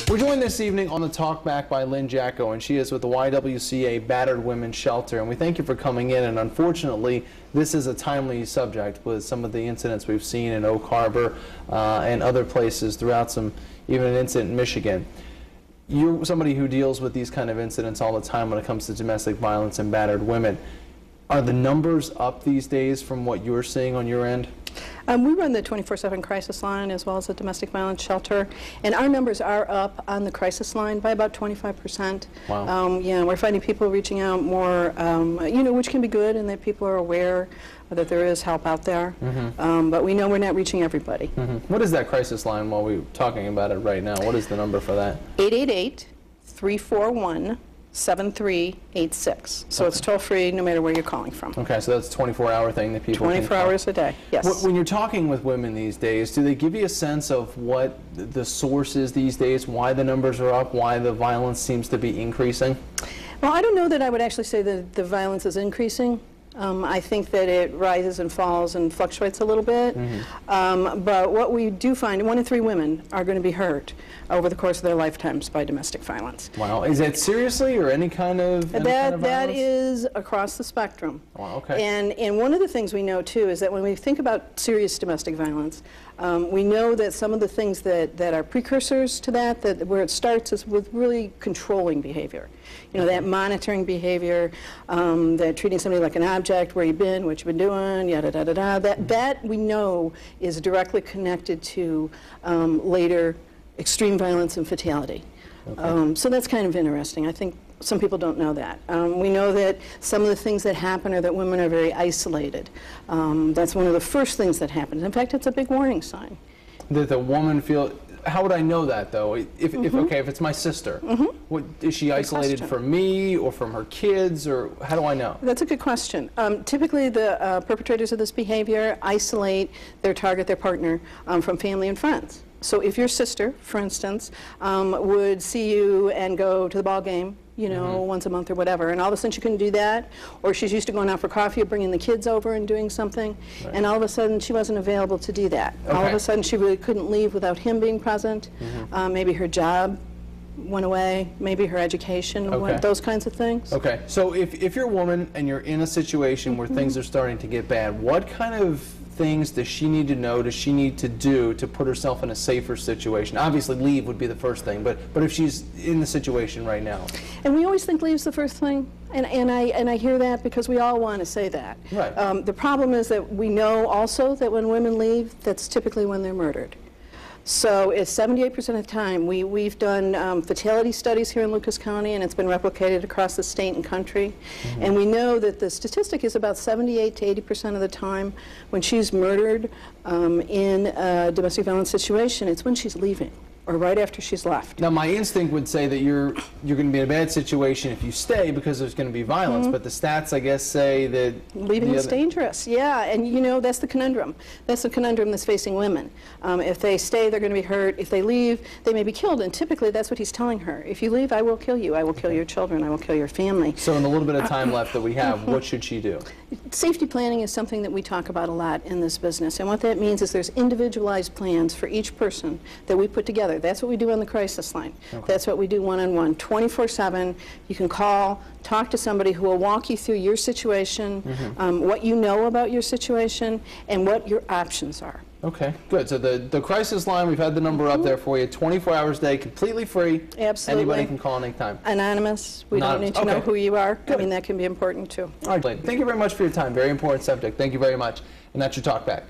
We're joined this evening on the Talk Back by Lynn Jacquot, and she is with the YWCA Battered Women's Shelter. And we thank you for coming in. And unfortunately, this is a timely subject with some of the incidents we've seen in Oak Harbor and other places throughout even an incident in Michigan. You're somebody who deals with these kind of incidents all the time when it comes to domestic violence and battered women. Are the numbers up these days from what you're seeing on your end? We run the 24/7 crisis line as well as the domestic violence shelter, and our numbers are up on the crisis line by about 25%. Wow. Yeah, we're finding people reaching out more, you know, which can be good, and that people are aware that there is help out there. But we know we're not reaching everybody. What is that crisis line while we're talking about it right now? What is the number for that? 888-341-7386. So it's toll-free no matter where you're calling from. Okay, so that's a 24-hour thing that people 24 hours a day, yes. When you're talking with women these days, do they give you a sense of what the source is these days, why the numbers are up, why the violence seems to be increasing? Well, I don't know that I would actually say that the violence is increasing. I think that it rises and falls and fluctuates a little bit. But what we do find, 1 in 3 women are going to be hurt over the course of their lifetimes by domestic violence. Wow. Is that seriously or any kind of violence? That is across the spectrum. Wow, okay. And one of the things we know, too, is that when we think about serious domestic violence, we know that some of the things that are precursors to that, where it starts is with really controlling behavior. You know, that monitoring behavior, that treating somebody like an object, where you've been, what you've been doing, yada, da, da, da. That we know is directly connected to later extreme violence and fatality. Okay. So that's kind of interesting. I think some people don't know that. We know that some of the things that happen are that women are very isolated. That's one of the first things that happens. In fact, it's a big warning sign. That the woman feel. How would I know that, though? If it's my sister, what, is she isolated from me or from her kids, or how do I know? That's a good question. Typically, the perpetrators of this behavior isolate their target, their partner, from family and friends. So if your sister, for instance, would see you and go to the ball game, you know, once a month or whatever, and all of a sudden she couldn't do that, or she's used to going out for coffee or bringing the kids over and doing something, and all of a sudden she wasn't available to do that. All of a sudden she really couldn't leave without him being present. Maybe her job went away, maybe her education, those kinds of things. Okay, so if you're a woman and you're in a situation where things are starting to get bad, what kind of things does she need to know, does she need to do to put herself in a safer situation? Obviously leave would be the first thing, but if she's in the situation right now. And we always think leave's the first thing, and I hear that because we all want to say that. Right. The problem is that we know also that when women leave, that's typically when they're murdered. So it's 78% of the time. We've done fatality studies here in Lucas County, and it's been replicated across the state and country. And we know that the statistic is about 78 to 80% of the time when she's murdered in a domestic violence situation, it's when she's leaving, or right after she's left. Now, my instinct would say that you're going to be in a bad situation if you stay because there's going to be violence, but the stats, I guess, say that leaving is dangerous. Yeah, and you know, that's the conundrum. That's the conundrum that's facing women. If they stay, they're going to be hurt. If they leave, they may be killed, and typically that's what he's telling her. If you leave, I will kill you. I will kill your children. I will kill your family. So in the little bit of time left that we have, what should she do? Safety planning is something that we talk about a lot in this business, and what that means is there's individualized plans for each person that we put together. That's what we do on the crisis line. That's what we do one-on-one, 24/7. You can call, talk to somebody who will walk you through your situation, what you know about your situation, and what your options are. Okay, good. So the crisis line, we've had the number up there for you, 24 hours a day, completely free. Absolutely. Anybody can call anytime. Anonymous. We don't need to know who you are. Good. I mean, that can be important, too. All right, Lynn, thank you very much for your time. Very important subject. Thank you very much. And that's your Talk Back.